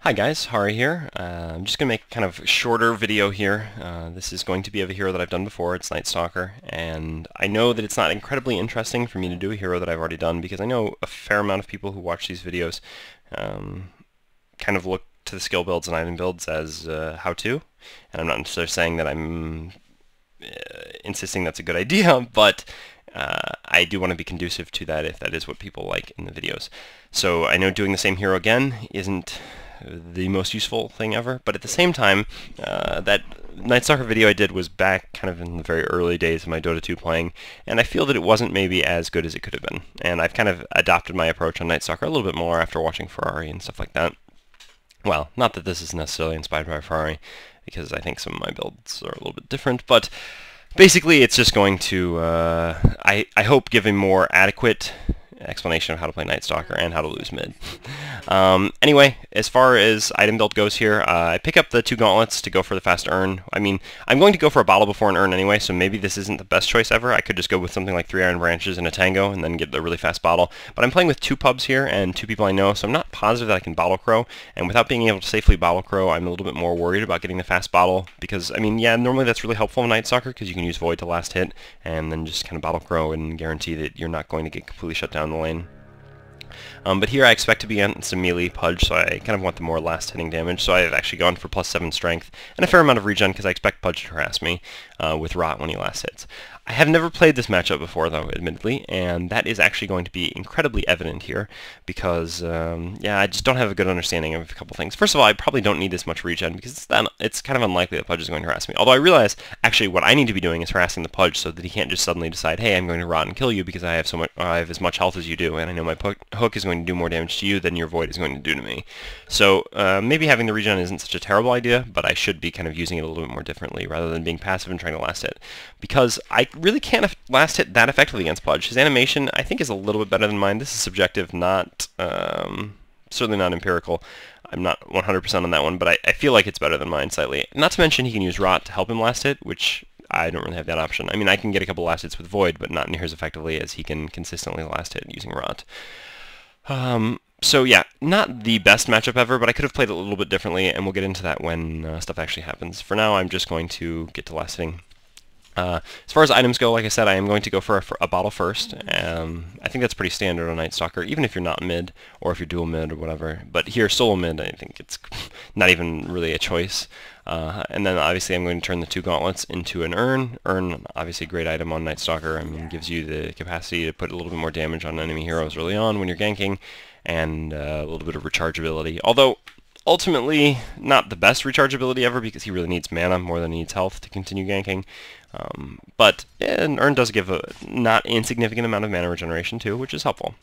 Hi guys, Hari here. I'm just going to make kind of a shorter video here. This is going to be of a hero that I've done before. It's Nightstalker, and I know that it's not incredibly interesting for me to do a hero that I've already done because I know a fair amount of people who watch these videos kind of look to the skill builds and item builds as how-to, and I'm not necessarily saying that I'm insisting that's a good idea, but I do want to be conducive to that if that is what people like in the videos. So I know doing the same hero again isn't the most useful thing ever, but at the same time, that Nightstalker video I did was back kind of in the very early days of my Dota 2 playing, and I feel that it wasn't maybe as good as it could have been. And I've kind of adopted my approach on Nightstalker a little bit more after watching Ferrari and stuff like that. Well, not that this is necessarily inspired by Ferrari, because I think some of my builds are a little bit different, but basically it's just going to, I hope, give a more adequate explanation of how to play Nightstalker and how to lose mid. Anyway, as far as item build goes here, I pick up the 2 gauntlets to go for the fast urn. I mean, I'm going to go for a bottle before an urn anyway, so maybe this isn't the best choice ever. I could just go with something like 3 iron branches and a tango and then get the really fast bottle. But I'm playing with 2 pubs here and 2 people I know, so I'm not positive that I can bottle crow. And without being able to safely bottle crow, I'm a little bit more worried about getting the fast bottle because, I mean, yeah, normally that's really helpful in Nightstalker because you can use void to last hit and then just kind of bottle crow and guarantee that you're not going to get completely shut down in the lane. But here I expect to be on some melee pudge, so I kind of want the more last hitting damage, so I've actually gone for +7 strength and a fair amount of regen because I expect Pudge to harass me with Rot when he last hits. I have never played this matchup before, though, admittedly, and that is actually going to be incredibly evident here because, yeah, I just don't have a good understanding of a couple things. First of all, I probably don't need this much regen because it's kind of unlikely that Pudge is going to harass me. Although I realize, actually, what I need to be doing is harassing the Pudge so that he can't just suddenly decide, hey, I'm going to Rot and kill you because I have as much health as you do, and I know my hook is going to do more damage to you than your void is going to do to me. So maybe having the regen isn't such a terrible idea, but I should be kind of using it a little bit more differently rather than being passive and trying to last hit. Because I really can't last hit that effectively against Pudge. His animation, I think, is a little bit better than mine. This is subjective, not certainly not empirical. I'm not 100% on that one, but I feel like it's better than mine slightly. Not to mention he can use Rot to help him last hit, which I don't really have that option. I mean, I can get a couple last hits with Void, but not near as effectively as he can consistently last hit using Rot. So yeah, not the best matchup ever, but I could have played it a little bit differently, and we'll get into that when stuff actually happens. For now, I'm just going to get to last hitting. As far as items go, like I said, I am going to go for a bottle first. I think that's pretty standard on Nightstalker, even if you're not mid, or if you're dual mid, or whatever. But here, solo mid, I think it's not even really a choice. And then obviously I'm going to turn the 2 gauntlets into an urn. Urn, obviously a great item on Nightstalker. I mean, gives you the capacity to put a little bit more damage on enemy heroes early on when you're ganking, and a little bit of rechargeability. Although, ultimately, not the best rechargeability ever because he really needs mana more than he needs health to continue ganking. But an urn does give a not insignificant amount of mana regeneration too, which is helpful.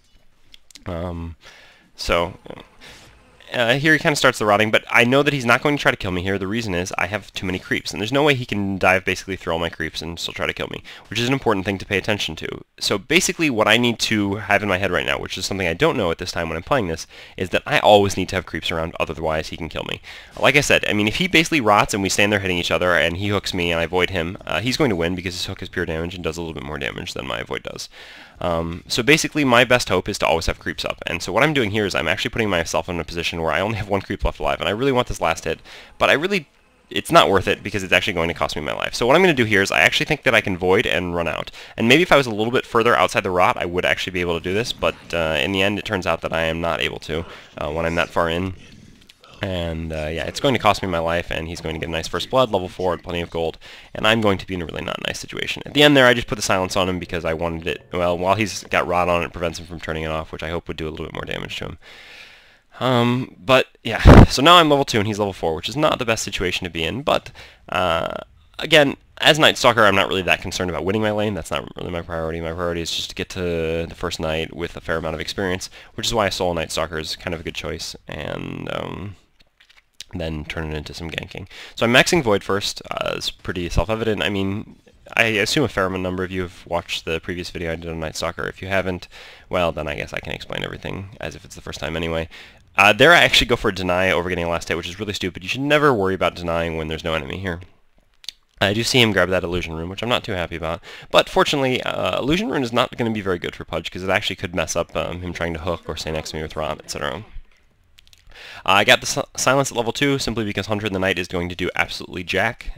Here he kind of starts the rotting, but I know that he's not going to try to kill me here. The reason is I have too many creeps, and there's no way he can dive basically through all my creeps and still try to kill me, which is an important thing to pay attention to. So basically what I need to have in my head right now, which is something I don't know at this time when I'm playing this, is that I always need to have creeps around, otherwise he can kill me. Like I said, I mean, if he basically rots and we stand there hitting each other and he hooks me and I void him, he's going to win because his hook is pure damage and does a little bit more damage than my void does. So basically my best hope is to always have creeps up, and so what I'm doing here is I'm actually putting myself in a position where I only have 1 creep left alive, and I really want this last hit, but it's not worth it because it's actually going to cost me my life. So what I'm going to do here is I actually think that I can void and run out, and maybe if I was a little bit further outside the rot I would actually be able to do this, but in the end it turns out that I am not able to when I'm that far in. And yeah, it's going to cost me my life, and he's going to get a nice first blood, level 4, and plenty of gold, and I'm going to be in a really not nice situation. At the end there, I just put the silence on him because I wanted it, well, while he's got rot on it, prevents him from turning it off, which I hope would do a little bit more damage to him. But yeah, so now I'm level 2 and he's level 4, which is not the best situation to be in, but again, as Nightstalker, I'm not really that concerned about winning my lane. That's not really my priority. My priority is just to get to the first night with a fair amount of experience, which is why a solo Nightstalker is kind of a good choice, and then turn it into some ganking. So I'm maxing Void first. It's pretty self-evident. I mean, I assume a fair number of you have watched the previous video I did on Nightstalker. If you haven't, well, then I guess I can explain everything as if it's the first time anyway. There I actually go for a deny over getting a last hit, which is really stupid. You should never worry about denying when there's no enemy here. I do see him grab that illusion rune, which I'm not too happy about. But fortunately, illusion rune is not going to be very good for Pudge because it actually could mess up him trying to hook or stay next to me with Rot, etc. I got the silence at level 2 simply because Hunter in the Night is going to do absolutely jack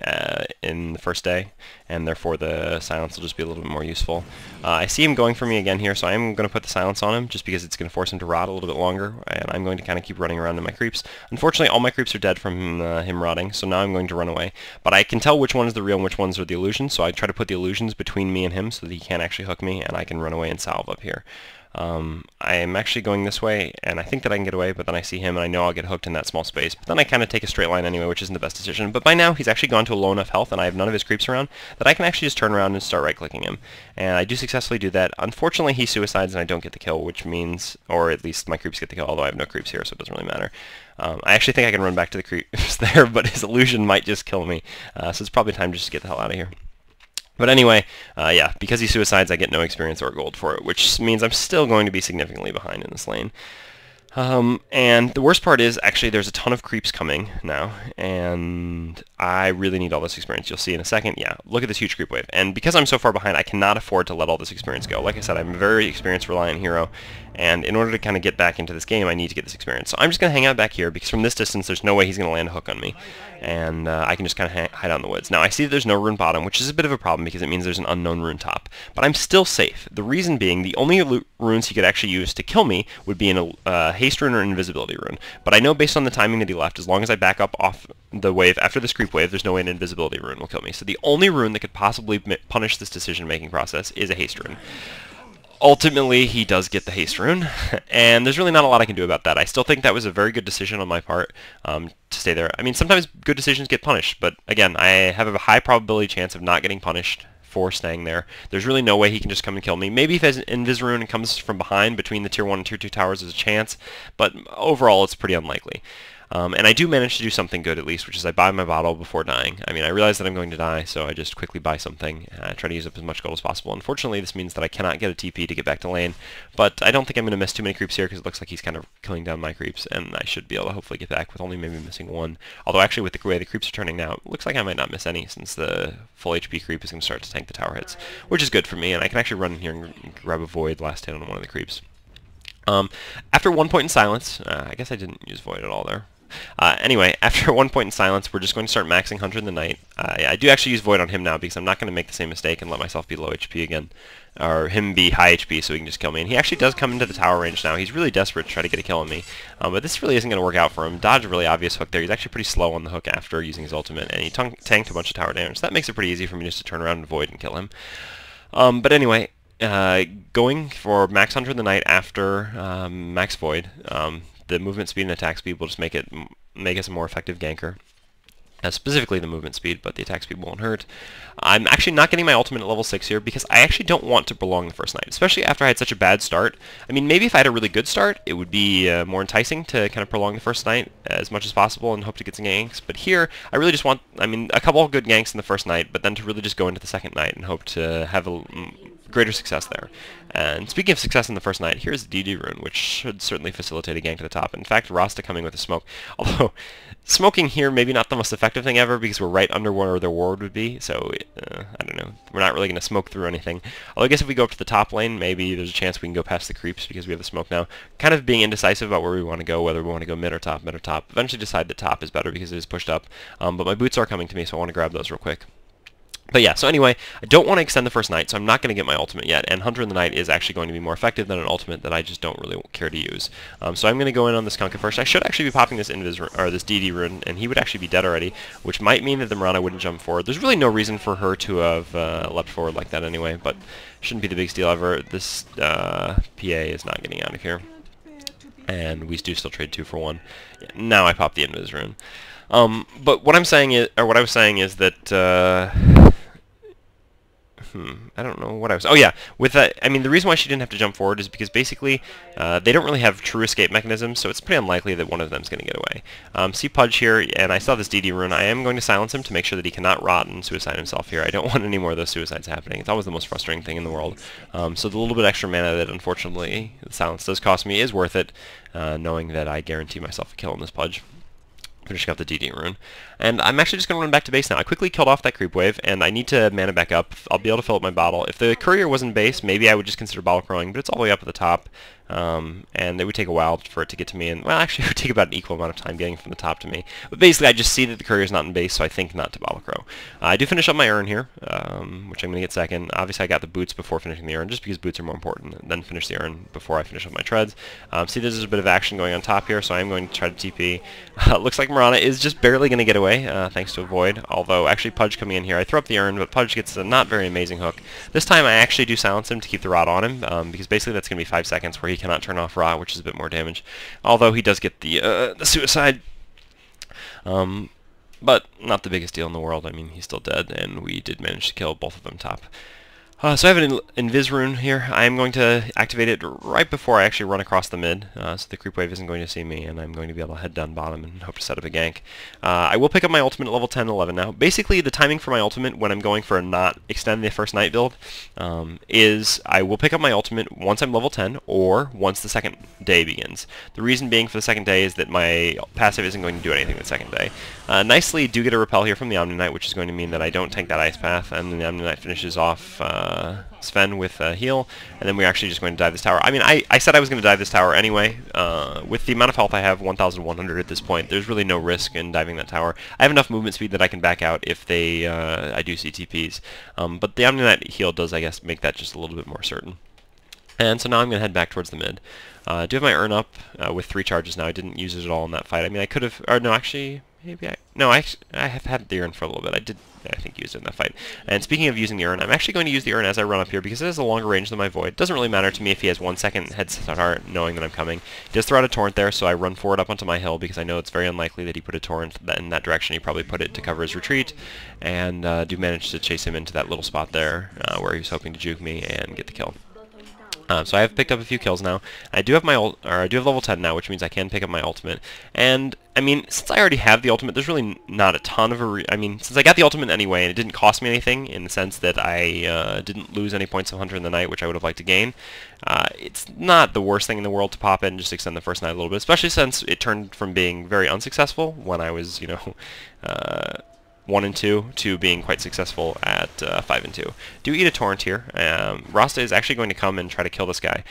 in the first day, and therefore the silence will just be a little bit more useful. I see him going for me again here, so I'm going to put the silence on him just because it's going to force him to rot a little bit longer, and I'm going to kind of keep running around in my creeps. Unfortunately, all my creeps are dead from him rotting, so now I'm going to run away. But I can tell which one is the real and which ones are the illusions, so I try to put the illusions between me and him so that he can't actually hook me, and I can run away and salve up here. I am actually going this way, and I think that I can get away, but then I see him, and I know I'll get hooked in that small space. But then I kind of take a straight line anyway, which isn't the best decision. But by now, he's actually gone to a low enough health, and I have none of his creeps around, that I can actually just turn around and start right-clicking him. And I do successfully do that. Unfortunately, he suicides, and I don't get the kill, which means, or at least my creeps get the kill, although I have no creeps here, so it doesn't really matter. I actually think I can run back to the creeps there, but his illusion might just kill me. So it's probably time just to get the hell out of here. But anyway, yeah, because he suicides, I get no experience or gold for it, which means I'm still going to be significantly behind in this lane. And the worst part is, actually, there's a ton of creeps coming now, and I really need all this experience. You'll see in a second. Yeah, look at this huge creep wave. And because I'm so far behind, I cannot afford to let all this experience go. Like I said, I'm a very experience-reliant hero, and in order to kind of get back into this game, I need to get this experience. So I'm just going to hang out back here, because from this distance, there's no way he's going to land a hook on me. And I can just kind of hide out in the woods. Now, I see that there's no rune bottom, which is a bit of a problem, because it means there's an unknown rune top. But I'm still safe. The reason being, the only runes he could actually use to kill me would be a haste rune or an invisibility rune. But I know based on the timing that he left, as long as I back up off the wave after this creep wave, there's no way an invisibility rune will kill me. So the only rune that could possibly punish this decision-making process is a haste rune. Ultimately, he does get the haste rune, and there's really not a lot I can do about that. I still think that was a very good decision on my part to stay there. I mean, sometimes good decisions get punished, but again, I have a high probability chance of not getting punished for staying there. There's really no way he can just come and kill me. Maybe if his invis rune comes from behind between the tier 1 and tier 2 towers, there's a chance, but overall it's pretty unlikely. And I do manage to do something good at least, which is I buy my bottle before dying. I mean, I realize that I'm going to die, so I just quickly buy something, try to use up as much gold as possible. Unfortunately, this means that I cannot get a TP to get back to lane, but I don't think I'm going to miss too many creeps here because it looks like he's kind of killing down my creeps, and I should be able to hopefully get back with only maybe missing one. Although actually with the way the creeps are turning now, it looks like I might not miss any since the full HP creep is going to start to tank the tower hits, which is good for me, and I can actually run in here and grab a void last hit on one of the creeps. After one point in silence, I guess I didn't use void at all there. Anyway, after one point in silence, we're just going to start maxing Hunter in the Night. I do actually use Void on him now because I'm not going to make the same mistake and let myself be low HP again. Or him be high HP so he can just kill me. And he actually does come into the tower range now. He's really desperate to try to get a kill on me. But this really isn't going to work out for him. Dodge a really obvious hook there. He's actually pretty slow on the hook after using his ultimate. And he tanked a bunch of tower damage. So that makes it pretty easy for me just to turn around and Void and kill him. But anyway, going for max Hunter in the Night after max Void. The movement speed and attack speed will just make us a more effective ganker. Specifically the movement speed, but the attack speed won't hurt. I'm actually not getting my ultimate at level 6 here because I actually don't want to prolong the first night, especially after I had such a bad start. I mean, maybe if I had a really good start, it would be more enticing to kind of prolong the first night as much as possible and hope to get some ganks. But here, I really just want, I mean, a couple of good ganks in the first night, but then to really just go into the second night and hope to have a greater success there. And speaking of success in the first night, here's the DD rune, which should certainly facilitate a gank to the top. In fact, Rasta coming with a smoke, although smoking here maybe not the most effective thing ever because we're right under where their ward would be, so I don't know, we're not really going to smoke through anything. Although I guess if we go up to the top lane, maybe there's a chance we can go past the creeps because we have the smoke now. Kind of being indecisive about where we want to go, whether we want to go mid or top, mid or top. Eventually decide that top is better because it is pushed up, but my boots are coming to me, so I want to grab those real quick. But yeah, so anyway, I don't want to extend the first night, so I'm not going to get my ultimate yet, and Hunter in the Night is actually going to be more effective than an ultimate that I just don't really care to use. So I'm going to go in on this Kunkka first. I should actually be popping this Invis or this DD rune, and he would actually be dead already, which might mean that the Mirana wouldn't jump forward. There's really no reason for her to have leapt forward like that anyway, but shouldn't be the biggest deal ever. This PA is not getting out of here, and we do still trade 2 for 1. Yeah, now I pop the Invis rune. But what I'm saying is, or what I was saying is that I don't know what I was... Oh yeah, with that, I mean, the reason why she didn't have to jump forward is because basically they don't really have true escape mechanisms, so it's pretty unlikely that one of them's going to get away. See Pudge here, and I saw this DD rune. I am going to silence him to make sure that he cannot rot and suicide himself here. I don't want any more of those suicides happening. It's always the most frustrating thing in the world. So the little bit extra mana that unfortunately the silence does cost me is worth it, knowing that I guarantee myself a kill on this Pudge. Finish up the DD rune. And I'm actually just going to run back to base now. I quickly killed off that creep wave, and I need to mana back up. I'll be able to fill up my bottle. If the courier was in base, maybe I would just consider bottle crowing, but it's all the way up at the top. and it would take a while for it to get to me, and well, actually it would take about an equal amount of time getting from the top to me. But basically I just see that the courier's not in base, so I think not to bottle crow. I do finish up my urn here, which I'm going to get second. Obviously I got the boots before finishing the urn, just because boots are more important, and then finish the urn before I finish up my treads. See, there's a bit of action going on top here, so I'm going to try to TP. Looks like Marana is just barely going to get away, thanks to a void, although actually Pudge coming in here, I throw up the urn, but Pudge gets a not very amazing hook. This time I actually do silence him to keep the rot on him, because basically that's going to be 5 seconds where he cannot turn off rot, which is a bit more damage, although he does get the suicide. But not the biggest deal in the world. I mean, he's still dead, and we did manage to kill both of them top. So I have an Invis rune here. I am going to activate it right before I actually run across the mid, so the creep wave isn't going to see me, and I'm going to be able to head down bottom and hope to set up a gank. I will pick up my ultimate at level 10 and 11 now. Basically, the timing for my ultimate when I'm going for a not extend the first night build is I will pick up my ultimate once I'm level 10 or once the second day begins. The reason being for the second day is that my passive isn't going to do anything the second day. Nicely, do get a repel here from the Omni Knight, which is going to mean that I don't tank that ice path, and the Omni Knight finishes off Sven with a heal, and then we're actually just going to dive this tower. I mean, I said I was going to dive this tower anyway. With the amount of health I have, 1,100 at this point, there's really no risk in diving that tower. I have enough movement speed that I can back out if they I do see TPs. But the Omni Knight heal does, I guess, make that just a little bit more certain. And so now I'm going to head back towards the mid. I do have my urn up with 3 charges now. I didn't use it at all in that fight. I mean, I could have, or no, actually, maybe I have had the urn for a little bit. I think used it in that fight. And speaking of using the urn, I'm actually going to use the urn as I run up here because it has a longer range than my void. It doesn't really matter to me if he has 1 second head start knowing that I'm coming. He does throw out a torrent there, so I run forward up onto my hill because I know it's very unlikely that he put a torrent in that direction. He probably put it to cover his retreat, and do manage to chase him into that little spot there where he was hoping to juke me and get the kill. So I have picked up a few kills now. I do have my I do have level 10 now, which means I can pick up my ultimate. And I mean, since I already have the ultimate, there's really not a ton of I mean, since I got the ultimate anyway, and it didn't cost me anything in the sense that I didn't lose any points of Hunter in the Night, which I would have liked to gain. It's not the worst thing in the world to pop in and just extend the first night a little bit, especially since it turned from being very unsuccessful when I was, you know, 1 and 2 to being quite successful at 5 and 2. Do eat a torrent here. Rasta is actually going to come and try to kill this guy.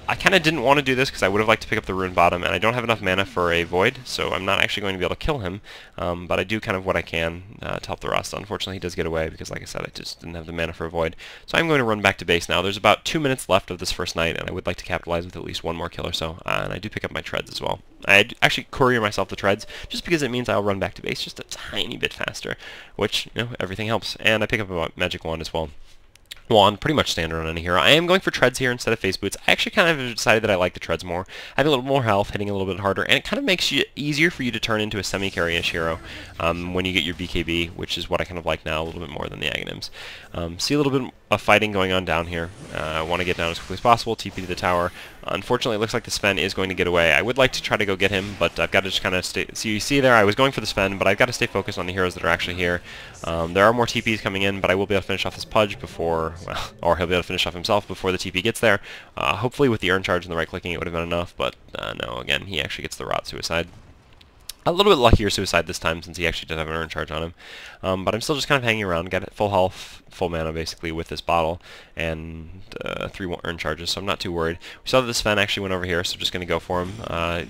I kind of didn't want to do this because I would have liked to pick up the rune bottom, and I don't have enough mana for a void, so I'm not actually going to be able to kill him, but I do kind of what I can to help the Rasta. Unfortunately, he does get away because, like I said, I just didn't have the mana for a void. So I'm going to run back to base now. There's about 2 minutes left of this first night, and I would like to capitalize with at least 1 more kill or so, and I do pick up my treads as well. I actually courier myself the treads just because it means I'll run back to base just a tiny bit faster, which, you know, everything helps. And I pick up a magic wand as well. Wand, pretty much standard on any hero. I am going for treads here instead of face boots. I actually kind of decided that I like the treads more. Having a little more health, hitting a little bit harder, and it kind of makes it easier for you to turn into a semi-carry-ish hero when you get your BKB, which is what I kind of like now a little bit more than the Aghanims. See a little bit of fighting going on down here. I want to get down as quickly as possible, TP to the tower. Unfortunately, it looks like the Sven is going to get away. I would like to try to go get him, but I've got to just kind of stay... So you see there, I was going for the Sven, but I've got to stay focused on the heroes that are actually here. There are more TPs coming in, but I will be able to finish off this Pudge before... Well, or he'll be able to finish off himself before the TP gets there. Hopefully with the urn charge and the right-clicking it would have been enough, but no, again, he actually gets the rot suicide. A little bit luckier suicide this time since he actually did have an urn charge on him. But I'm still just kind of hanging around, got full health, full mana basically with this bottle, and 3 urn charges, so I'm not too worried. We saw that the Sven actually went over here, so I'm just going to go for him.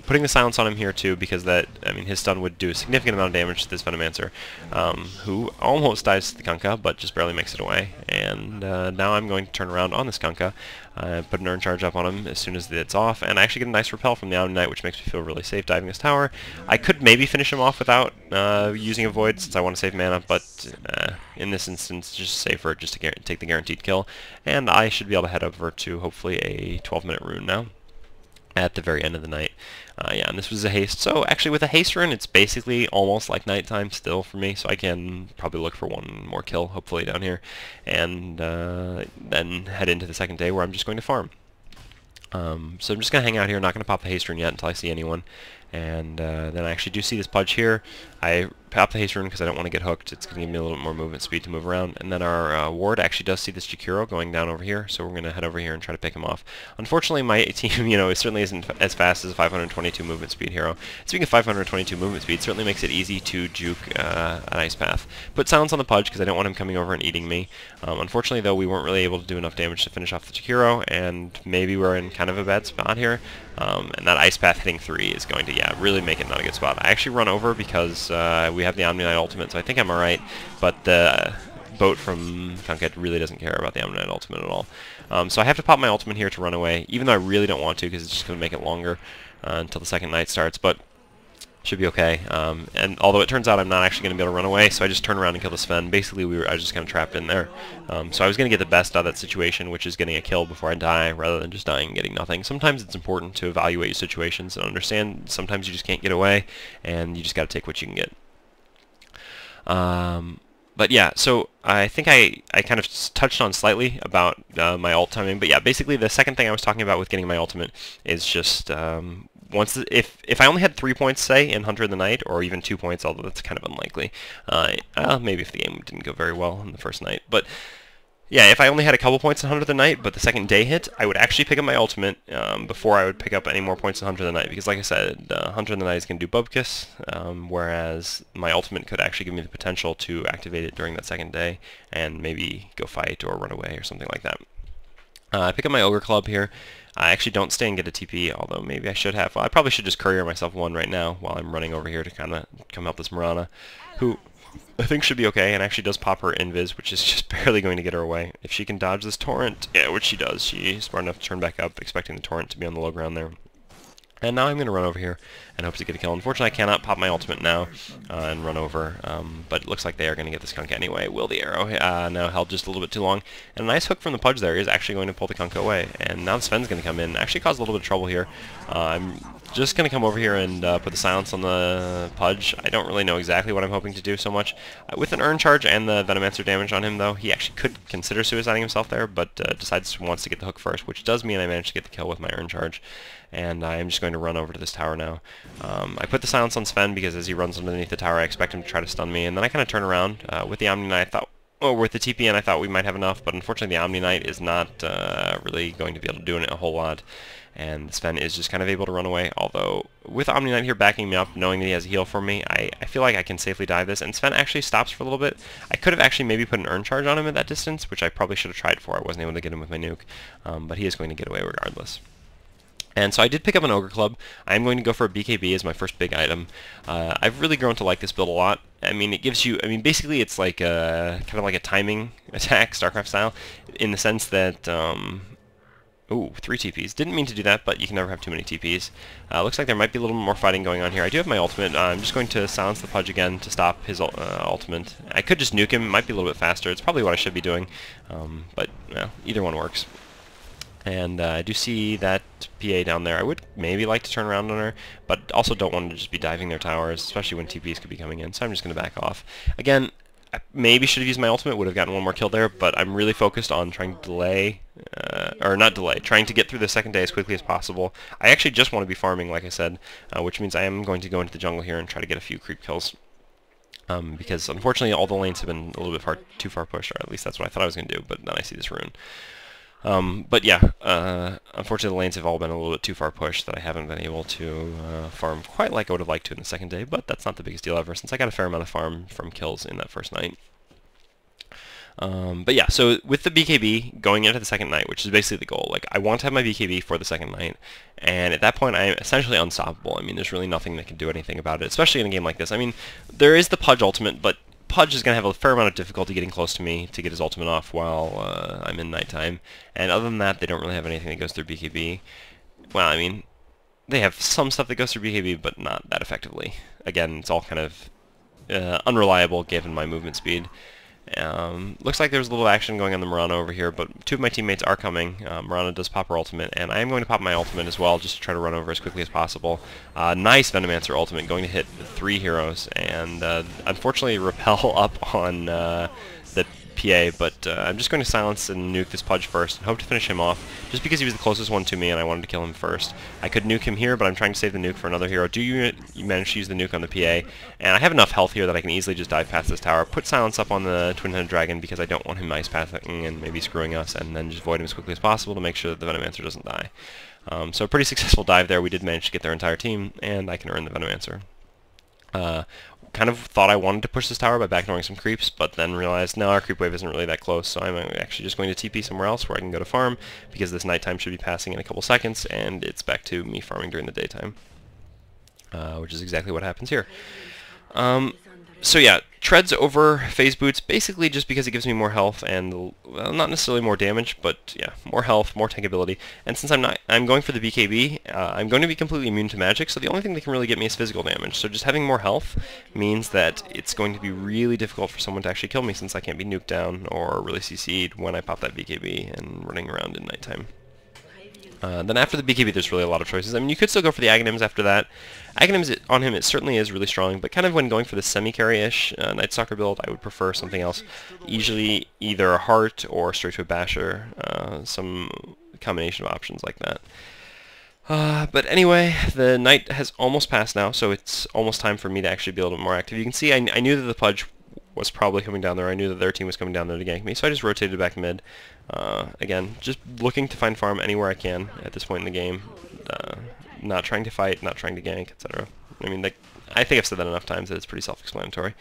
Putting the silence on him here too, because that, I mean, his stun would do a significant amount of damage to this Venomancer, who almost dies to the Kunkka, but just barely makes it away. And now I'm going to turn around on this Kunkka, put an urn charge up on him as soon as it's off, and I actually get a nice repel from the Omni Knight, which makes me feel really safe diving this tower. I could maybe finish him off without using a void since I want to save mana, but in this instance, just safer just to take the guaranteed kill. And I should be able to head over to hopefully a 12-minute rune now at the very end of the night. Yeah, and this was a haste. So actually with a haste rune, it's basically almost like nighttime still for me, so I can probably look for 1 more kill, hopefully, down here, and then head into the second day where I'm just going to farm. So I'm just going to hang out here, not going to pop the haste rune yet until I see anyone. And then I actually do see this Pudge here. I pop the haste rune because I don't want to get hooked. It's going to give me a little bit more movement speed to move around. And then our ward actually does see this Jakiro going down over here, so we're going to head over here and try to pick him off. Unfortunately, my team, you know, it certainly isn't as fast as a 522 movement speed hero. Speaking of 522 movement speed, it certainly makes it easy to juke an ice path. Put silence on the Pudge because I don't want him coming over and eating me. Unfortunately, though, we weren't really able to do enough damage to finish off the Jakiro, and maybe we're in kind of a bad spot here. And that ice path hitting 3 is going to, yeah, really make it not a good spot. I actually run over because we have the Omni Knight ultimate, so I think I'm alright, but the boat from Kunkka really doesn't care about the Omni Knight ultimate at all. So I have to pop my ultimate here to run away, even though I really don't want to because it's just going to make it longer until the second night starts, but should be okay. And although it turns out I'm not actually going to be able to run away, so I just turn around and kill the Sven. Basically, I was just kind of trapped in there. So I was going to get the best out of that situation, which is getting a kill before I die, rather than just dying and getting nothing. Sometimes it's important to evaluate your situations and understand sometimes you just can't get away, and you just got to take what you can get. But yeah, so I think I kind of touched on slightly about my ult timing, but yeah, basically the second thing I was talking about with getting my ultimate is just if I only had 3 points, say, in Hunter of the Night, or even 2 points, although that's kind of unlikely, maybe if the game didn't go very well in the first night, but yeah, if I only had a couple points in Hunter of the Night, but the second day hit, I would actually pick up my ultimate before I would pick up any more points in Hunter of the Night, because like I said, Hunter of the Night is going to do Bubkiss, whereas my ultimate could actually give me the potential to activate it during that second day, and maybe go fight or run away or something like that. I pick up my Ogre Club here. I actually don't stay and get a TP, although maybe I should have. Well, I probably should just courier myself one right now while I'm running over here to kind of come help this Mirana, who I think should be okay, and actually does pop her invis, which is just barely going to get her away. If she can dodge this torrent, yeah, which she does. She's smart enough to turn back up, expecting the torrent to be on the low ground there. And now I'm going to run over here and hope to get a kill. Unfortunately, I cannot pop my ultimate now and run over, but it looks like they are going to get this Kunkka anyway. Will the arrow? No, held just a little bit too long. And a nice hook from the Pudge there is actually going to pull the Kunkka away. And now the Sven's going to come in, actually cause a little bit of trouble here. I'm just going to come over here and put the silence on the Pudge. I don't really know exactly what I'm hoping to do so much. With an Urn Charge and the Venomancer damage on him, though, he actually could consider suiciding himself there, but wants to get the hook first, which does mean I managed to get the kill with my Urn Charge. And I'm just going to run over to this tower now. I put the silence on Sven because as he runs underneath the tower, I expect him to try to stun me, and then I kind of turn around. With the Omni Knight, with the TP, and I thought we might have enough, but unfortunately the Omni Knight is not really going to be able to do it a whole lot. And Sven is just kind of able to run away, although with Omni Knight here backing me up, knowing that he has a heal for me, I feel like I can safely dive this, and Sven actually stops for a little bit. I could have actually maybe put an Urn Charge on him at that distance, which I probably should have tried for. I wasn't able to get him with my nuke, but he is going to get away regardless. And so I did pick up an Ogre Club. I'm going to go for a BKB as my first big item. I've really grown to like this build a lot. I mean, it gives you, basically it's like kind of like a timing attack, StarCraft style, in the sense that, ooh, 3 TPs. Didn't mean to do that, but you can never have too many TPs. Looks like there might be a little more fighting going on here. I do have my ultimate. I'm just going to silence the Pudge again to stop his ultimate. I could just nuke him. It might be a little bit faster. It's probably what I should be doing, but well, either one works. And I do see that PA down there. I would maybe like to turn around on her, but also don't want to just be diving their towers, especially when TPs could be coming in, so I'm just going to back off. Again, I maybe should have used my ultimate, would have gotten one more kill there, but I'm really focused on trying to delay, or not delay, trying to get through the second day as quickly as possible. I actually just want to be farming, like I said, which means I am going to go into the jungle here and try to get a few creep kills. Because unfortunately all the lanes have been a little bit too far pushed, or at least that's what I thought I was going to do, but then I see this rune. But yeah, unfortunately the lanes have all been a little bit too far pushed that I haven't been able to farm quite like I would have liked to in the second day, but that's not the biggest deal ever since I got a fair amount of farm from kills in that first night. But yeah, so with the BKB going into the second night, which is basically the goal, like I want to have my BKB for the second night, and at that point I'm essentially unstoppable. I mean, there's really nothing that can do anything about it, especially in a game like this. I mean, there is the Pudge ultimate, but Pudge is going to have a fair amount of difficulty getting close to me to get his ultimate off while I'm in nighttime. And other than that, they don't really have anything that goes through BKB. Well, I mean, they have some stuff that goes through BKB, but not that effectively. Again, it's all kind of unreliable given my movement speed. Looks like there's a little action going on the Mirana over here, but 2 of my teammates are coming. Mirana does pop her ultimate, and I am going to pop my ultimate as well, just to try to run over as quickly as possible. Nice Venomancer ultimate, going to hit 3 heroes, and unfortunately repel up on the PA, but I'm just going to silence and nuke this Pudge first and hope to finish him off, just because he was the closest one to me and I wanted to kill him first. I could nuke him here, but I'm trying to save the nuke for another hero. You manage to use the nuke on the PA, and I have enough health here that I can easily just dive past this tower, put silence up on the twin-headed dragon because I don't want him ice pathing and maybe screwing us, and then just void him as quickly as possible to make sure that the Venomancer doesn't die. So a pretty successful dive there. We did manage to get their entire team, and I can earn the Venomancer. Kind of thought I wanted to push this tower by backdooring some creeps, but then realized, no, our creep wave isn't really that close, so I'm actually just going to TP somewhere else where I can go to farm, because this nighttime should be passing in a couple seconds, and it's back to me farming during the daytime, which is exactly what happens here. So yeah, treads over phase boots, basically just because it gives me more health and, well, not necessarily more damage, but yeah, more health, more tankability. And since I'm going for the BKB, I'm going to be completely immune to magic, so the only thing that can really get me is physical damage. So just having more health means that it's going to be really difficult for someone to actually kill me, since I can't be nuked down or really CC'd when I pop that BKB and running around in nighttime. Then after the BKB, there's really a lot of choices. I mean, you could still go for the Aghanims after that. Aghanims on him, it certainly is really strong, but kind of when going for the semi-carry-ish Nightstalker build, I would prefer something else. Usually either a Heart or straight to a Basher, some combination of options like that. But anyway, the night has almost passed now, so it's almost time for me to actually be a little bit more active. You can see I knew that the Pudge was probably coming down there. I knew that their team was coming down there to gank me, so I just rotated back mid. Again, just looking to find farm anywhere I can at this point in the game. Not trying to fight, not trying to gank, etc. I mean, I think I've said that enough times that it's pretty self-explanatory.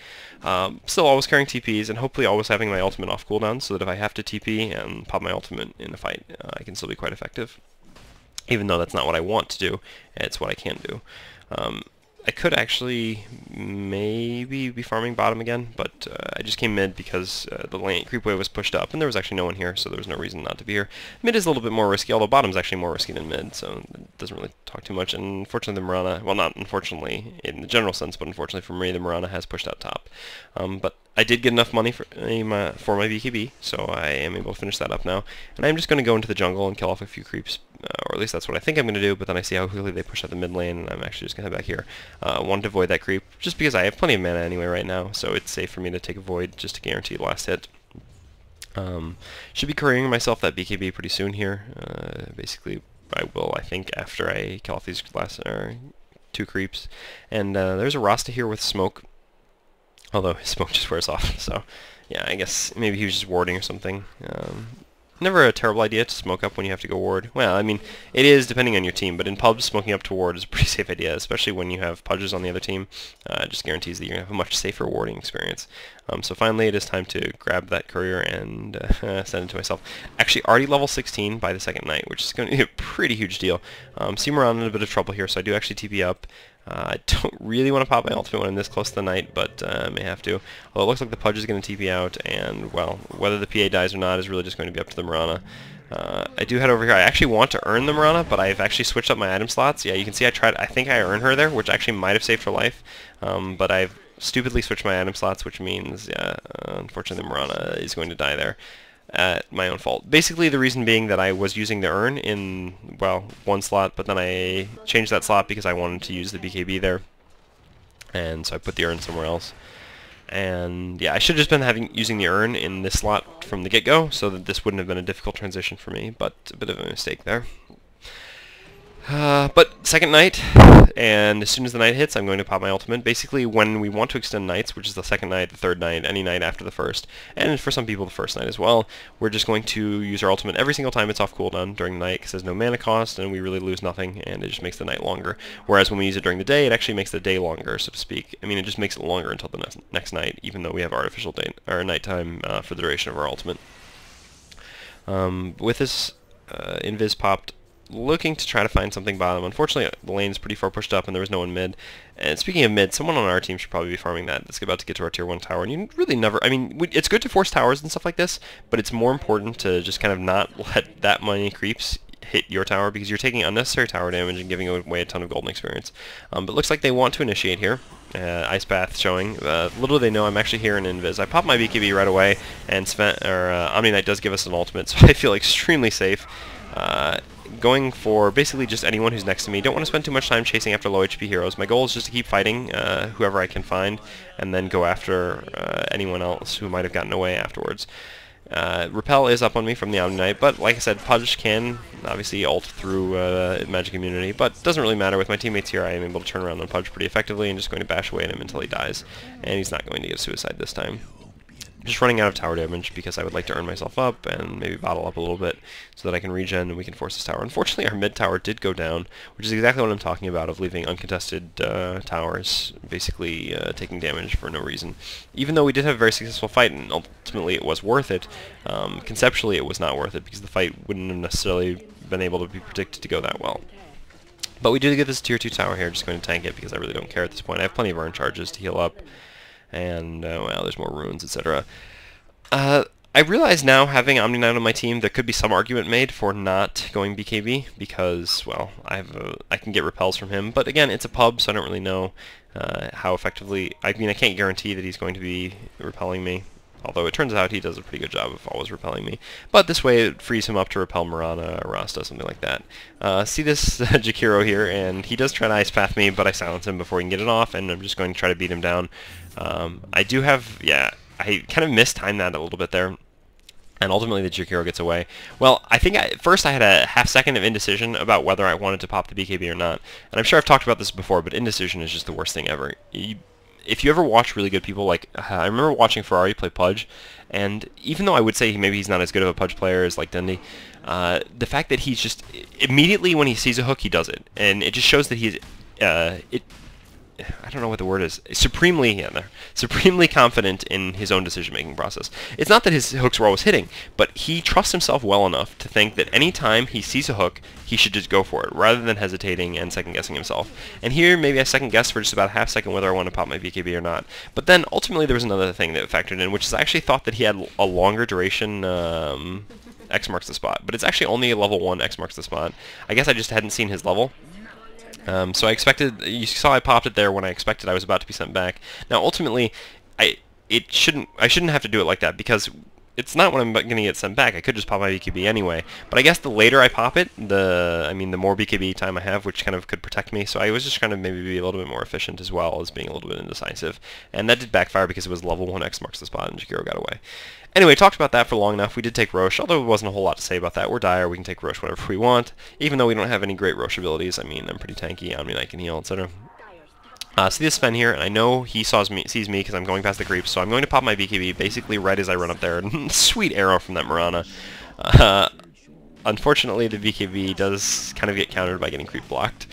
Still always carrying TPs, and hopefully always having my ultimate off cooldown, so that if I have to TP and pop my ultimate in a fight, I can still be quite effective. Even though that's not what I want to do, it's what I can do. I could actually maybe be farming bottom again, but I just came mid because the lane creep wave was pushed up, and there was actually no one here, so there was no reason not to be here. Mid is a little bit more risky, although bottom's actually more risky than mid, so it doesn't really talk too much. And unfortunately, the Mirana, well, not unfortunately in the general sense, but unfortunately for me, the Mirana has pushed out top. But I did get enough money for my BKB, so I am able to finish that up now. And I'm just going to go into the jungle and kill off a few creeps, or at least that's what I think I'm going to do, but then I see how quickly they push out the mid lane, and I'm actually just going to head back here. Wanted to avoid that creep, just because I have plenty of mana anyway right now, so it's safe for me to take a void just to guarantee the last hit. Should be couriering myself that BKB pretty soon here. Basically, I will, I think, after I kill off these last two creeps. And there's a Rasta here with smoke, although his smoke just wears off, so yeah, I guess maybe he was just warding or something. Never a terrible idea to smoke up when you have to go ward. Well, I mean, it is depending on your team, but in pubs, smoking up to ward is a pretty safe idea, especially when you have Pudges on the other team. It just guarantees that you're going to have a much safer warding experience. So finally, it is time to grab that courier and send it to myself. Actually, already level 16 by the second night, which is going to be a pretty huge deal. See Moran in a bit of trouble here, so I do actually TP up. I don't really want to pop my ultimate when I'm this close to the night, but I may have to. Although it looks like the Pudge is going to TP out, and, well, whether the PA dies or not is really just going to be up to the Mirana. I do head over here. I actually want to earn the Mirana, but I've actually switched up my item slots. Yeah, you can see I think I earned her there, which actually might have saved her life, but I've stupidly switched my item slots, which means, yeah, unfortunately the Mirana is going to die there. At my own fault. Basically, the reason being that I was using the urn in, well, one slot, but then I changed that slot because I wanted to use the BKB there, and so I put the urn somewhere else. And yeah, I should have just been using the urn in this slot from the get-go, so that this wouldn't have been a difficult transition for me, but a bit of a mistake there. But second night, and as soon as the night hits, I'm going to pop my ultimate. Basically, when we want to extend nights, which is the second night, the third night, any night after the first, and for some people the first night as well, we're just going to use our ultimate every single time it's off cooldown during the night, because there's no mana cost, and we really lose nothing, and it just makes the night longer. Whereas when we use it during the day, it actually makes the day longer, so to speak. I mean, it just makes it longer until the next night, even though we have artificial day or nighttime for the duration of our ultimate. With this invis popped, looking to try to find something bottom. Unfortunately, the lane's pretty far pushed up, and there was no one mid. And speaking of mid, someone on our team should probably be farming that. It's about to get to our tier 1 tower, and you really never... I mean, it's good to force towers and stuff like this, but it's more important to just kind of not let that many creeps hit your tower, because you're taking unnecessary tower damage and giving away a ton of golden experience. But looks like they want to initiate here. Ice Path showing. Little do they know I'm actually here in Invis. I pop my BKB right away, and Omni Knight does give us an ultimate, so I feel extremely safe. going for basically just anyone who's next to me. Don't want to spend too much time chasing after low HP heroes. My goal is just to keep fighting whoever I can find, and then go after anyone else who might have gotten away afterwards. Repel is up on me from the Omni Knight, but like I said, Pudge can obviously ult through magic immunity, but doesn't really matter. With my teammates here, I am able to turn around on Pudge pretty effectively and just going to bash away at him until he dies, and he's not going to get suicide this time. Just running out of tower damage because I would like to earn myself up and maybe bottle up a little bit so that I can regen and we can force this tower. Unfortunately, our mid tower did go down, which is exactly what I'm talking about, of leaving uncontested towers basically taking damage for no reason. Even though we did have a very successful fight and ultimately it was worth it, conceptually it was not worth it because the fight wouldn't have necessarily been able to be predicted to go that well. But we did get this tier 2 tower here, just going to tank it because I really don't care at this point. I have plenty of burn charges to heal up. And, well, there's more runes, etc. I realize now, having Omni Knight on my team, there could be some argument made for not going BKB, because, well, I can get repels from him, but again, it's a pub, so I don't really know how effectively, I mean, I can't guarantee that he's going to be repelling me, although it turns out he does a pretty good job of always repelling me. But this way it frees him up to repel Mirana or Rasta, something like that. See this Jakiro here, and he does try to Ice Path me, but I silence him before he can get it off, and I'm just going to try to beat him down. I do have, yeah, I kind of mistimed that a little bit there, and ultimately the Jakiro gets away. Well, I think first I had a half second of indecision about whether I wanted to pop the BKB or not, and I'm sure I've talked about this before, but indecision is just the worst thing ever. If you ever watch really good people, like, I remember watching Ferrari play Pudge, and even though I would say maybe he's not as good of a Pudge player as, like, Dundee, the fact that he's just, immediately when he sees a hook, he does it, and it just shows that he's, I don't know what the word is, supremely confident in his own decision-making process. It's not that his hooks were always hitting, but he trusts himself well enough to think that any time he sees a hook, he should just go for it, rather than hesitating and second-guessing himself. And here, maybe I second-guessed for just about a half second whether I want to pop my BKB or not. But then, ultimately, there was another thing that factored in, which is I actually thought that he had a longer duration X marks the spot. But it's actually only a level 1 X marks the spot. I guess I just hadn't seen his level. So I expected, you saw I popped it there when I expected I was about to be sent back. Now ultimately, I shouldn't have to do it like that, because it's not when I'm going to get sent back. I could just pop my BKB anyway. But I guess the later I pop it, the more BKB time I have, which kind of could protect me. So I was just trying to maybe be a little bit more efficient as well as being a little bit indecisive. And that did backfire because it was level 1 X marks the spot and Jakiro got away. Anyway, talked about that for long enough. We did take Roche, although there wasn't a whole lot to say about that. We're dire, we can take Roche whenever we want, even though we don't have any great Roche abilities. I mean, I'm pretty tanky, Omni Knight can heal, etc. See this Sven here, and I know he sees me because I'm going past the creeps, so I'm going to pop my BKB basically right as I run up there. Sweet arrow from that Mirana. Unfortunately, the BKB does kind of get countered by getting creep blocked.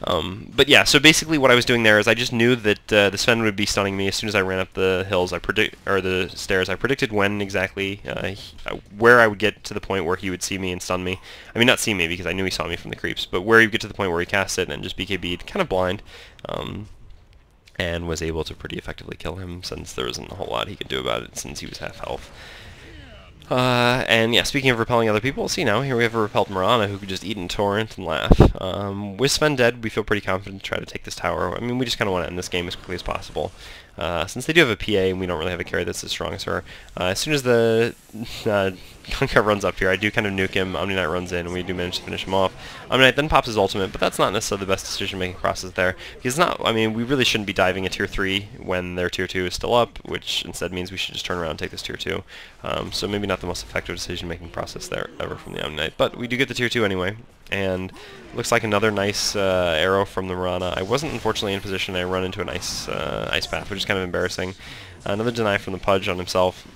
But yeah, so basically what I was doing there is I just knew that the Sven would be stunning me as soon as I ran up the hills. The stairs. I predicted when exactly, where I would get to the point where he would see me and stun me. I mean, not see me because I knew he saw me from the creeps, but where he would get to the point where he cast it and just BKB'd, kind of blind, and was able to pretty effectively kill him since there wasn't a whole lot he could do about it since he was half health. And yeah, speaking of repelling other people, see now, here we have a repelled Mirana who could just eat in Torrent and laugh. With Sven dead, we feel pretty confident to try to take this tower. I mean, we just kind of want to end this game as quickly as possible. Since they do have a PA and we don't really have a carry that's as strong as her, as soon as the Kunkka runs up here, I do kind of nuke him, Omni Knight runs in, and we do manage to finish him off. Omni Knight then pops his ultimate, but that's not necessarily the best decision-making process there. Because we really shouldn't be diving a tier 3 when their tier 2 is still up, which instead means we should just turn around and take this tier 2. So maybe not the most effective decision-making process there ever from the Omni Knight, but we do get the tier 2 anyway. And looks like another nice arrow from the Mirana. I wasn't unfortunately in position. I run into a nice ice path, which is kind of embarrassing. Another deny from the Pudge on himself.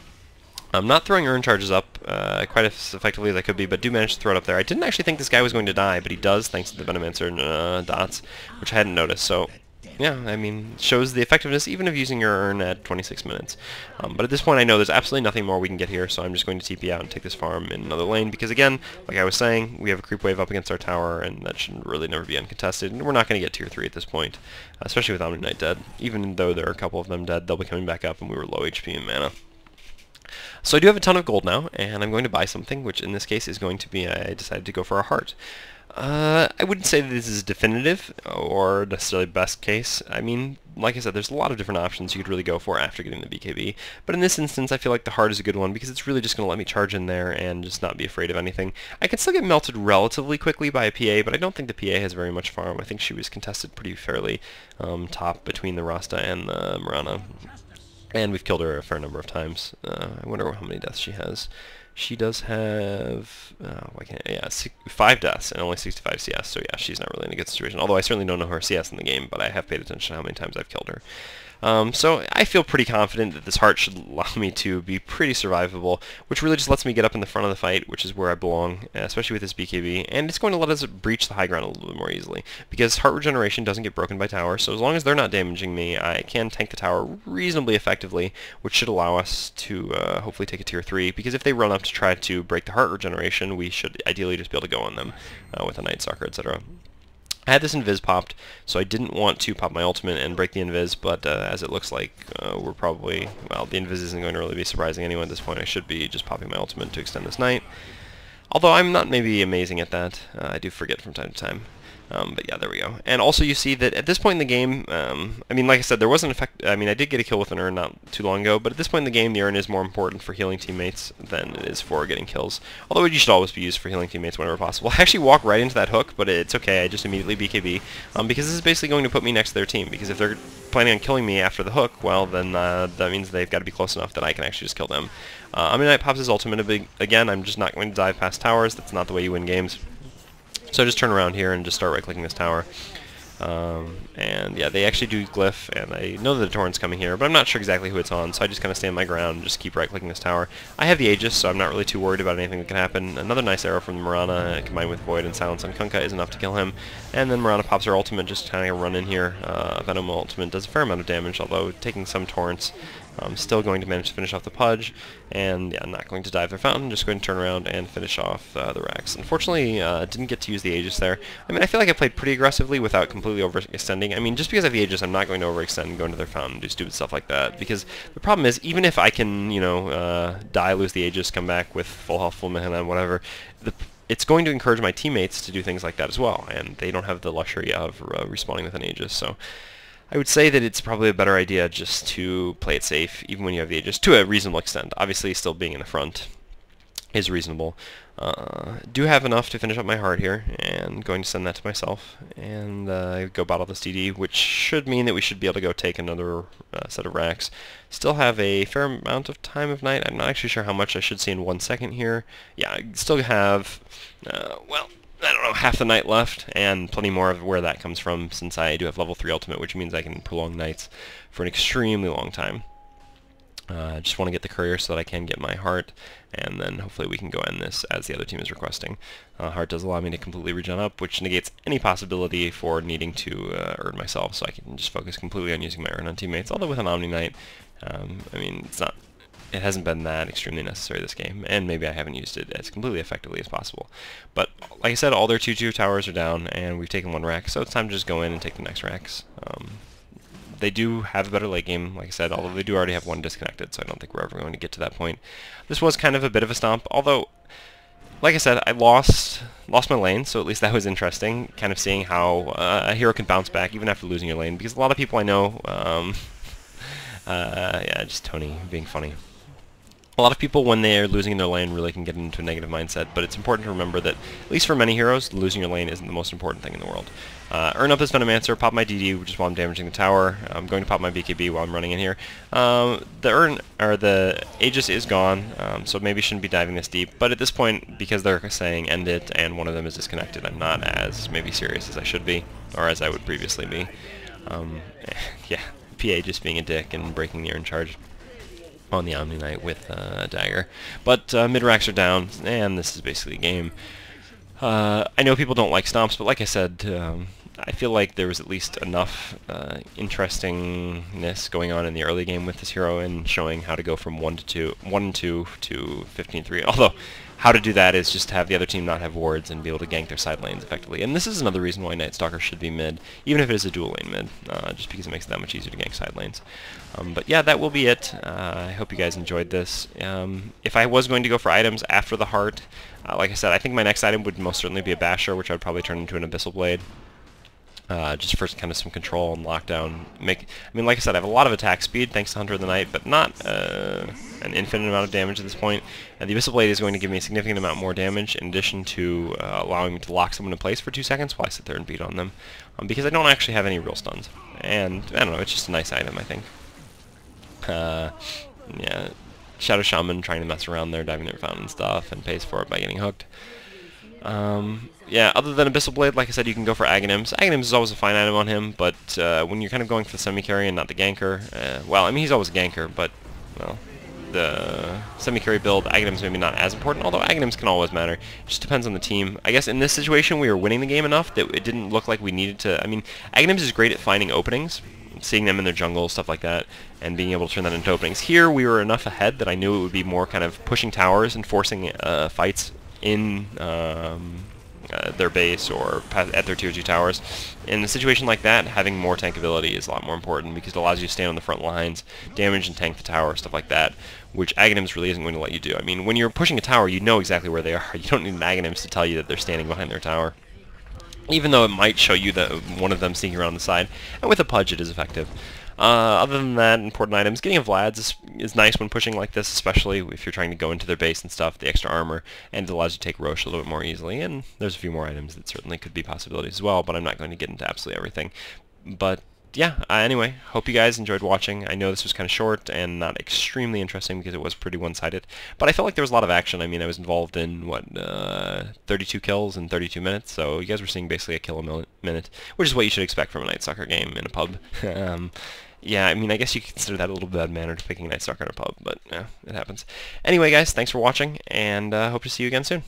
I'm not throwing urn charges up quite as effectively as I could be, but do manage to throw it up there. I didn't actually think this guy was going to die, but he does thanks to the Venomancer dots, which I hadn't noticed. So yeah, I mean, shows the effectiveness even of using your urn at 26 minutes. But at this point I know there's absolutely nothing more we can get here, so I'm just going to TP out and take this farm in another lane, because again, like I was saying, we have a creep wave up against our tower, and that should really never be uncontested, and we're not going to get tier 3 at this point, especially with Omni Knight dead. Even though there are a couple of them dead, they'll be coming back up, and we were low HP and mana. So I do have a ton of gold now, and I'm going to buy something, which in this case is going to be, I decided to go for a heart. I wouldn't say that this is definitive or necessarily best case. I mean, like I said, there's a lot of different options you could really go for after getting the BKB. But in this instance, I feel like the heart is a good one because it's really just going to let me charge in there and just not be afraid of anything. I can still get melted relatively quickly by a PA, but I don't think the PA has very much farm. I think she was contested pretty fairly top between the Rasta and the Marana. And we've killed her a fair number of times. I wonder how many deaths she has. She does have, 5 deaths and only 65 CS, so yeah, she's not really in a good situation. Although I certainly don't know her CS in the game, but I have paid attention to how many times I've killed her. So I feel pretty confident that this heart should allow me to be pretty survivable, which really just lets me get up in the front of the fight, which is where I belong, especially with this BKB, and it's going to let us breach the high ground a little bit more easily, because heart regeneration doesn't get broken by tower, so as long as they're not damaging me, I can tank the tower reasonably effectively, which should allow us to hopefully take a tier 3, because if they run up to try to break the heart regeneration, we should ideally just be able to go on them with a Nightstalker, etc. I had this invis popped, so I didn't want to pop my ultimate and break the invis, but as it looks like we're probably, well, the invis isn't going to really be surprising anyone at this point. I should be just popping my ultimate to extend this night. Although I'm not maybe amazing at that. I do forget from time to time. But yeah, there we go. And also you see that at this point in the game, I mean, like I said, there was an effect. I mean, I did get a kill with an urn not too long ago, but at this point in the game, the urn is more important for healing teammates than it is for getting kills. Although you should always be used for healing teammates whenever possible. I actually walk right into that hook, but it's okay. I just immediately BKB, because this is basically going to put me next to their team, because if they're planning on killing me after the hook, well, then that means they've got to be close enough that I can actually just kill them. Omni Knight pops his ultimate again. I'm just not going to dive past towers. That's not the way you win games. So I just turn around here and just start right-clicking this tower. And yeah, they actually do glyph, and I know that the torrent's coming here, but I'm not sure exactly who it's on, so I just kind of stand my ground and just keep right-clicking this tower. I have the Aegis, so I'm not really too worried about anything that can happen. Another nice arrow from the Marana, combined with Void and Silence on Kunkka, is enough to kill him. And then Marana pops her ultimate, just kind of run in here. Venom ultimate does a fair amount of damage, although taking some torrents. I'm still going to manage to finish off the Pudge, and yeah, I'm not going to dive their fountain, just going to turn around and finish off the Rax. Unfortunately, didn't get to use the Aegis there. I mean, I feel like I played pretty aggressively without completely overextending. I mean, just because I have the Aegis, I'm not going to overextend and go into their fountain and do stupid stuff like that, because the problem is, even if I can, you know, die, lose the Aegis, come back with full health, full mana, whatever, it's going to encourage my teammates to do things like that as well, and they don't have the luxury of respawning with an Aegis, so I would say that it's probably a better idea just to play it safe, even when you have the Aegis, to a reasonable extent. Obviously, still being in the front is reasonable. Do have enough to finish up my heart here, and going to send that to myself, and go bottle this DD, which should mean that we should be able to go take another set of racks. Still have a fair amount of time of night. I'm not actually sure how much I should see in 1 second here. Yeah, I still have, well, I don't know, half the night left, and plenty more of where that comes from, since I do have level 3 ultimate, which means I can prolong nights for an extremely long time. I just want to get the courier so that I can get my heart, and then hopefully we can go end this as the other team is requesting. Heart does allow me to completely regen up, which negates any possibility for needing to earn myself, so I can just focus completely on using my earn on teammates. Although with an Omni Knight, I mean, it hasn't been that extremely necessary this game, and maybe I haven't used it as completely effectively as possible. But like I said, all their 2-2 towers are down, and we've taken 1 rack, so it's time to just go in and take the next racks. They do have a better late game, like I said, although they do already have 1 disconnected, so I don't think we're ever going to get to that point. This was kind of a bit of a stomp, although, like I said, I lost my lane, so at least that was interesting, kind of seeing how a hero can bounce back even after losing your lane, because a lot of people I know, yeah, just Tony being funny. A lot of people, when they're losing in their lane, really can get into a negative mindset, but it's important to remember that, at least for many heroes, losing your lane isn't the most important thing in the world. Earn up this Venomancer, pop my DD, which is while I'm damaging the tower. I'm going to pop my BKB while I'm running in here. The Aegis is gone, so maybe shouldn't be diving this deep, but at this point, because they're saying end it, and one of them is disconnected, I'm not as maybe serious as I should be, or as I would previously be. Yeah, PA just being a dick and breaking the urn charge on the Omni Knight with a dagger. But mid-racks are down, and this is basically a game. I know people don't like stomps, but like I said, I feel like there was at least enough interestingness going on in the early game with this hero and showing how to go from 1 and 2 to 15-3. Although, how to do that is just to have the other team not have wards and be able to gank their side lanes effectively. And this is another reason why Nightstalker should be mid, even if it is a dual lane mid, just because it makes it that much easier to gank side lanes. But yeah, that will be it. I hope you guys enjoyed this. If I was going to go for items after the heart, like I said, I think my next item would most certainly be a basher, which I would probably turn into an abyssal blade. Just for kind of some control and lockdown. I mean, like I said, I have a lot of attack speed thanks to Hunter of the Night, but not an infinite amount of damage at this point. And the Abyssal Blade is going to give me a significant amount more damage, in addition to allowing me to lock someone in place for 2 seconds while I sit there and beat on them, because I don't actually have any real stuns. And I don't know, it's just a nice item, I think. Yeah, Shadow Shaman trying to mess around there, diving their fountain and stuff, and pays for it by getting hooked. Yeah, other than Abyssal Blade, like I said, you can go for Aghanims. Aghanims is always a fine item on him, but when you're kind of going for the semi-carry and not the ganker, well, I mean, he's always a ganker, but, well, the semi-carry build, Aghanims maybe not as important, although Aghanims can always matter. It just depends on the team. I guess in this situation, we were winning the game enough that it didn't look like we needed to... I mean, Aghanims is great at finding openings, seeing them in their jungle, stuff like that, and being able to turn that into openings. Here, we were enough ahead that I knew it would be more kind of pushing towers and forcing fights in their base or at their tier 2 towers. In a situation like that, having more tankability is a lot more important because it allows you to stand on the front lines, damage and tank the tower, stuff like that, which Aghanims really isn't going to let you do. I mean, when you're pushing a tower, you know exactly where they are. You don't need an Aghanims to tell you that they're standing behind their tower, even though it might show you that one of them sneaking around the side, and with a Pudge it is effective. Other than that, important items, getting a Vlad's is nice when pushing like this, especially if you're trying to go into their base and stuff, the extra armor, and it allows you to take Roche a little bit more easily, and there's a few more items that certainly could be possibilities as well, but I'm not going to get into absolutely everything. But yeah, anyway, hope you guys enjoyed watching. I know this was kind of short and not extremely interesting because it was pretty one-sided, but I felt like there was a lot of action. I mean, I was involved in, 32 kills in 32 minutes, so you guys were seeing basically a kill a minute, which is what you should expect from a Nightstalker game in a pub. Yeah, I mean, I guess you could consider that a little bad manner to picking Nightstalker in a pub, but yeah, it happens. Anyway, guys, thanks for watching, and hope to see you again soon.